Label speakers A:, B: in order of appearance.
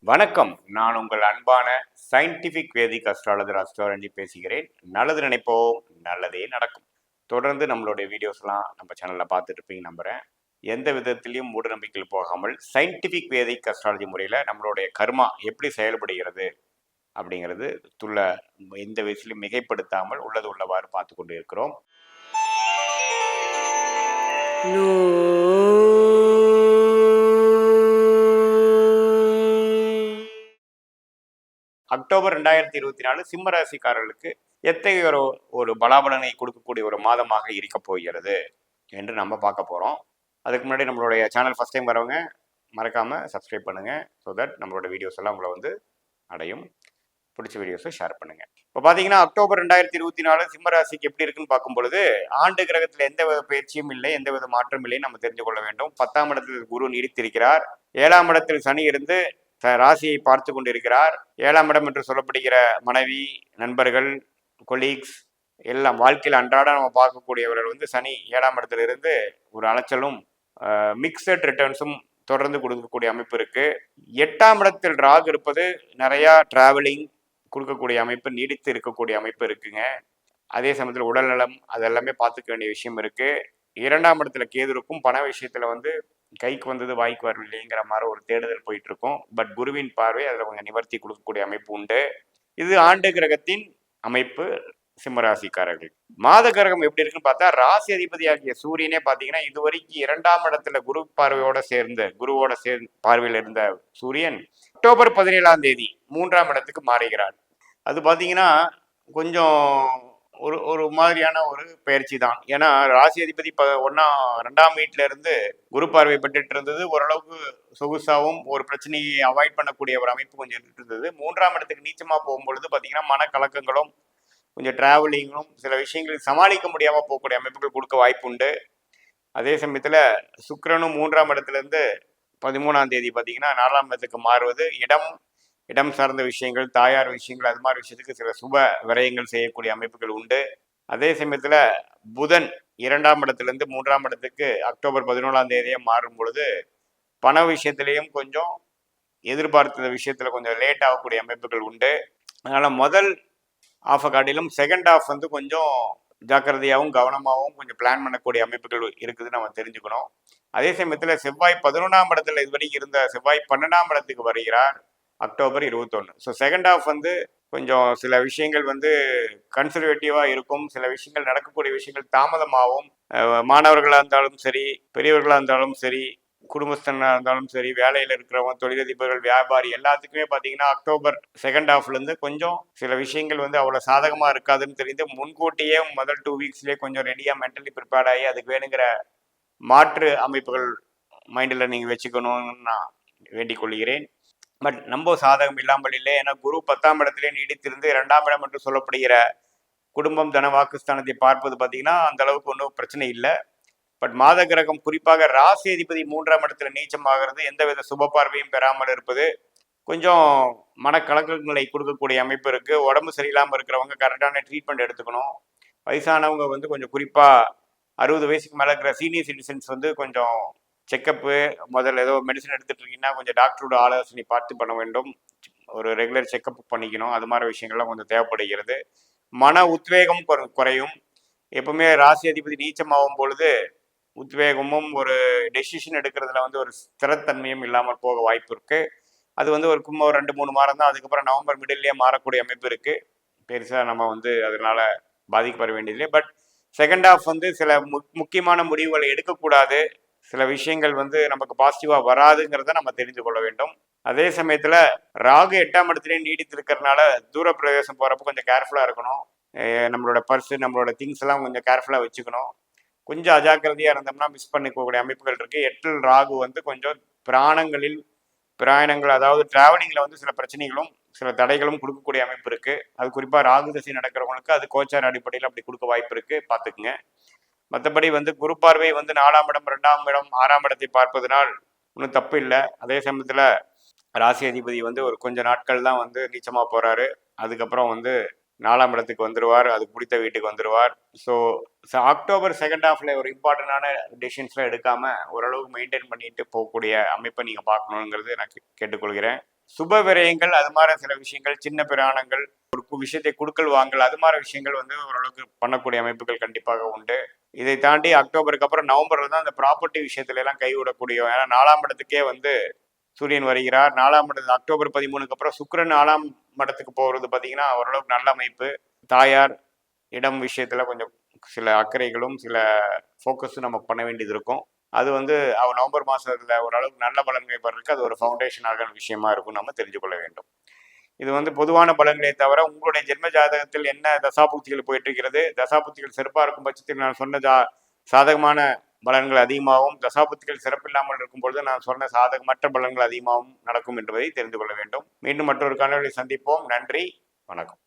A: வணக்கம். நான் உங்கள் அன்பான சயின்டிஃபிக் வேதிக் அஸ்ட்ராலஜர் அஸ்ட்ராலஜி பேசுகிறேன். நல்லது நினைப்போம், நல்லதே நடக்கும். தொடர்ந்து நம்மளுடைய வீடியோஸ்லாம் நம்ம சேனலில் பார்த்துட்டு இருப்பீங்க நம்புகிறேன். எந்த விதத்திலையும் மூட நம்பிக்கையில் போகாமல் சயின்டிஃபிக் வேதிக் அஸ்ட்ராலஜி முறையில் நம்மளுடைய கர்மா எப்படி செயல்படுகிறது அப்படிங்கிறது எந்த வயசுலையும் மிகைப்படுத்தாமல் உள்ளது உள்ளவாறு பார்த்து கொண்டு இருக்கிறோம். அக்டோபர் 2024 சிம்ம ராசிக்காரர்களுக்கு எத்தகைய ஒரு பலாபலனை கொடுக்கக்கூடிய ஒரு மாதமாக இருக்க போகிறது என்று நம்ம பார்க்க போகிறோம். அதுக்கு முன்னாடி நம்மளுடைய சேனல் ஃபஸ்ட் டைம் வரவங்க மறக்காமல் சப்ஸ்கிரைப் பண்ணுங்கள். ஸோ தட் நம்மளோட வீடியோஸ் எல்லாம் உங்களை வந்து அடையும். பிடிச்ச வீடியோஸை ஷேர் பண்ணுங்கள். இப்போ பார்த்தீங்கன்னா அக்டோபர் 2024 சிம்ம ராசிக்கு எப்படி இருக்குன்னு பார்க்கும் பொழுது ஆண்டு கிரகத்தில் எந்த வித பயிற்சியும் இல்லை, எந்த வித மாற்றம் இல்லைன்னு நம்ம தெரிந்து கொள்ள வேண்டும். 10ஆம் இடத்தில் குரு நீடித்திருக்கிறார். 7ஆம் இடத்தில் சனி இருந்து ராசியை பார்த்து கொண்டிருக்கிறார். 7ஆம் இடம் என்று சொல்லப்படுகிற மனைவி, நண்பர்கள், கொலீக்ஸ் எல்லாம் வாழ்க்கையில் அன்றாட நம்ம பார்க்கக்கூடியவர்கள் வந்து சனி 7ஆம் இடத்துல இருந்து ஒரு அலைச்சலும் மிக்சட் ரிட்டர்ன்ஸும் தொடர்ந்து கொடுக்கக்கூடிய அமைப்பு இருக்கு. 8ஆம் இடத்தில் ராகு இருப்பது நிறைய டிராவலிங் கொடுக்கக்கூடிய அமைப்பு, நீடித்து இருக்கக்கூடிய அமைப்பு இருக்குங்க. அதே சமயத்தில் உடல் நலம் அதெல்லாமே பார்த்துக்க வேண்டிய விஷயம் இருக்கு. 2ஆம் இடத்துல கேது இருக்கும். பண விஷயத்துல வந்து கைக்கு வந்தது வாய்க்கு வரவில்லைங்கிற மாதிரி ஒரு தேடுதல் போயிட்டு இருக்கும். பட் குருவின் பார்வை அதில் கொஞ்சம் நிவர்த்தி கொடுக்கக்கூடிய அமைப்பு உண்டு. இது ஆண்டு கிரகத்தின் அமைப்பு. சிம்மராசிக்காரர்கள் மாத கிரகம் எப்படி இருக்குன்னு பார்த்தா ராசி அதிபதியாகிய சூரியனே பார்த்தீங்கன்னா இதுவரைக்கும் 2ஆம் இடத்துல குருவோட சேர்ந்து பார்வையில் இருந்த சூரியன் அக்டோபர் 17ஆம் தேதி 3ஆம் இடத்துக்கு மாறுகிறார். அது பார்த்தீங்கன்னா கொஞ்சம் ஒரு மாதிரியான ஒரு பயிற்சி தான். ஏன்னா ராசி அதிபதி 2ஆம் வீட்டில இருந்து குரு பார்வை பெற்றுட்டு இருந்தது. ஓரளவுக்கு சொகுசாவும் ஒரு பிரச்சனையை அவாய்ட் பண்ணக்கூடிய ஒரு அமைப்பு கொஞ்சம் இருந்துட்டு இருந்தது. 3ஆம் இடத்துக்கு நீச்சமா போகும்பொழுது பார்த்தீங்கன்னா மனக்கலக்கங்களும் கொஞ்சம் டிராவலிங்கும் சில விஷயங்களுக்கு சமாளிக்க முடியாமல் போகக்கூடிய அமைப்புகள் கொடுக்க வாய்ப்பு உண்டு. அதே சமயத்தில் சுக்கிரனும் 3ஆம் இடத்துல இருந்து 13ஆம் தேதி பார்த்தீங்கன்னா 4ஆம் இடத்துக்கு மாறுவது இடம் சார்ந்த விஷயங்கள், தாயார் விஷயங்கள், அது மாதிரி விஷயத்துக்கு சில சுப விரயங்கள் செய்யக்கூடிய அமைப்புகள் உண்டு. அதே சமயத்தில் புதன் 2ஆம் இடத்துலேருந்து 3ஆம் இடத்துக்கு அக்டோபர் 11ஆம் தேதியே மாறும் பொழுது பண விஷயத்திலையும் கொஞ்சம் எதிர்பார்த்த விஷயத்தில் கொஞ்சம் லேட் ஆகக்கூடிய அமைப்புகள் உண்டு. அதனால் முதல் ஆஃபை காட்டிலும் செகண்ட் ஆஃப் வந்து கொஞ்சம் ஜாக்கிரதையாகவும் கவனமாகவும் கொஞ்சம் பிளான் பண்ணக்கூடிய அமைப்புகள் இருக்குதுன்னு நம்ம தெரிஞ்சுக்கணும். அதே சமயத்தில் செவ்வாய் 11ஆம் இடத்துல இதுவரைக்கும் இருந்த செவ்வாய் 12ஆம் இடத்துக்கு வருகிறார் அக்டோபர் 21. ஸோ செகண்ட் ஆஃப் வந்து கொஞ்சம் சில விஷயங்கள் வந்து கன்சர்வேட்டிவாக இருக்கும். சில விஷயங்கள் நடக்கக்கூடிய விஷயங்கள் தாமதமாகவும், மாணவர்களாக இருந்தாலும் சரி, பெரியவர்களாக இருந்தாலும் சரி, குடும்பஸ்தனாக இருந்தாலும் சரி, வேலையில் இருக்கிறவங்க, தொழிலதிபர்கள், வியாபாரி எல்லாத்துக்குமே பார்த்தீங்கன்னா அக்டோபர் செகண்ட் ஹாஃப்லேருந்து கொஞ்சம் சில விஷயங்கள் வந்து அவ்வளோ சாதகமாக இருக்காதுன்னு தெரிந்து முன்கூட்டியே முதல் 2 வீக்ஸ்லேயே கொஞ்சம் ரெடியாக மென்டலி ப்ரிப்பேர்ட் ஆகி அதுக்கு வேணுங்கிற மாற்று அமைப்புகள் மைண்டில் நீங்கள் வச்சுக்கணும்னு நான் வேண்டிக் கொள்கிறேன். பட் நம்ம சாதகம் இல்லாமல் இல்லை. ஏன்னா குரு 10ஆம் இடத்திலே நீடித்திருந்து 2ஆம் இடம் என்று சொல்லப்படுகிற குடும்பம், தன, வாக்குஸ்தானத்தை பார்ப்பது பார்த்தீங்கன்னா அந்த அளவுக்கு ஒன்றும் பிரச்சனை இல்லை. பட் மாத கிரகம் குறிப்பாக ராசி அதிபதி 3ஆம் இடத்துல நீச்சமாகிறது, எந்தவித சுப பார்வையும் பெறாமல் இருப்பது கொஞ்சம் மனக்கலக்கங்களை கொடுக்கக்கூடிய அமைப்பு இருக்கு. உடம்பு சரியில்லாமல் இருக்கிறவங்க கரெக்டான ட்ரீட்மெண்ட் எடுத்துக்கணும். வயசானவங்க வந்து கொஞ்சம் குறிப்பாக 60 வயசுக்கு மேலே இருக்கிற சீனியர் சிட்டிசன்ஸ் வந்து கொஞ்சம் செக்கப்பு முதல்ல ஏதோ மெடிசன் எடுத்துட்டு இருக்கீங்கன்னா கொஞ்சம் டாக்டரோட ஆலோசனை பார்த்து பண்ண வேண்டும். ஒரு ரெகுலர் செக்கப் பண்ணிக்கணும். அது மாதிரி விஷயங்கள்லாம் கொஞ்சம் தேவைப்படுகிறது. மன உத்வேகம் குறையும். எப்பவுமே ராசி அதிபதி நீச்சமாகும் பொழுது உத்வேகமும் ஒரு டெசிஷன் எடுக்கிறதுல வந்து ஒரு ஸ்திரத்தன்மையும் இல்லாமல் போக வாய்ப்பு இருக்கு. அது வந்து ஒரு 2-3 மாதம் தான். அதுக்கப்புறம் நவம்பர் மிடில்லையே மாறக்கூடிய அமைப்பு இருக்கு. பெருசாக நம்ம வந்து அதனால பாதிக்கப்பட வேண்டியதில்லை. பட் செகண்ட் ஹாஃப் வந்து சில முக்கியமான முடிவுகளை எடுக்கக்கூடாது. சில விஷயங்கள் வந்து நமக்கு பாசிட்டிவாக வராதுங்கிறத நம்ம தெரிந்து கொள்ள வேண்டும். அதே சமயத்தில் ராகு 8ஆம் இடத்துலேயே நீடித்து இருக்கிறதுனால தூர பிரதேசம் போகிறப்ப கொஞ்சம் கேர்ஃபுல்லாக இருக்கணும். நம்மளோட பர்ஸு, நம்மளோட திங்ஸ் எல்லாம் கொஞ்சம் கேர்ஃபுல்லாக வச்சுக்கணும். கொஞ்சம் அஜாக்கிரதையாக இருந்தோம்னா மிஸ் பண்ணிக்கக்கூடிய அமைப்புகள் இருக்குது. 8இல் ராகு வந்து கொஞ்சம் பிரயாணங்கள் அதாவது டிராவலிங்கில் வந்து சில பிரச்சனைகளும் சில தடைகளும் கொடுக்கக்கூடிய அமைப்பு இருக்குது. அது குறிப்பாக ராகு திசை நடக்கிறவங்களுக்கு அது கோச்சார அடிப்படையில் அப்படி கொடுக்க வாய்ப்பு இருக்குது, பார்த்துக்குங்க. மற்றபடி வந்து குரு பார்வை வந்து 4ஆம் இடம், 2ஆம் இடம், 6ஆம் இடத்தை பார்ப்பதனால் ஒன்றும் தப்பு இல்லை. அதே சமயத்தில் ராசி அதிபதி வந்து ஒரு கொஞ்ச நாட்கள் தான் வந்து நீச்சமாக போகிறாரு. அதுக்கப்புறம் வந்து 4ஆம் இடத்துக்கு வந்துடுவார், அது பிடித்த வீட்டுக்கு வந்துடுவார். ஸோ அக்டோபர் செகண்ட் ஹாஃப்ல ஒரு இம்பார்ட்டண்டான டெசிஷன்ஸ்லாம் எடுக்காம ஓரளவுக்கு மெயின்டைன் பண்ணிட்டு போகக்கூடிய அமைப்பை நீங்கள் பார்க்கணுங்கிறது நான் கேட்டுக்கொள்கிறேன். சுப விரயங்கள் அது மாதிரி சில விஷயங்கள், சின்ன பிராணங்கள், ஒரு விஷயத்தை குடுக்கல் வாங்கல் அது மாதிரி விஷயங்கள் வந்து ஓரளவுக்கு பண்ணக்கூடிய அமைப்புகள் கண்டிப்பாக உண்டு. இதை தாண்டி அக்டோபருக்கு அப்புறம் நவம்பர்ல தான் அந்த ப்ராப்பர்ட்டி விஷயத்துல எல்லாம் கைவிடக்கூடிய, ஏன்னா 4ஆம் இடத்துக்கே வந்து சூரியன் வருகிறார். 4ஆம் இடத்து அக்டோபர் 13க்கு அப்புறம் சுக்கிரன் 4ஆம் இடத்துக்கு போகிறது பார்த்தீங்கன்னா ஓரளவுக்கு நல்ல அமைப்பு. தாயார் இடம் விஷயத்துல கொஞ்சம் சில அக்கறைகளும் சில ஃபோக்கஸும் நம்ம பண்ண வேண்டியது இருக்கும். அது வந்து நவம்பர் மாசத்துல ஓரளவுக்கு நல்ல பலன்களை பெறதுக்கு அது ஒரு ஃபவுண்டேஷன் ஆகிற விஷயமா இருக்கும், நம்ம தெரிஞ்சு கொள்ள வேண்டும். இது வந்து பொதுவான பலன்களை தவிர உங்களுடைய ஜென்ம ஜாதகத்தில் என்ன தசாபுக்திகள் போயிட்டு இருக்கிறது, தசாபுக்திகள் சிறப்பாக இருக்கும் பட்சத்தில் நான் சொன்ன சாதகமான பலன்கள் அதிகமாகவும், தசாபுக்திகள் சிறப்பில்லாமல் இருக்கும் பொழுது நான் சொன்ன சாதகமற்ற பலன்கள் அதிகமாகவும் நடக்கும் என்பதை தெரிந்து கொள்ள வேண்டும். மீண்டும் மற்றொரு காணொலியை சந்திப்போம். நன்றி, வணக்கம்.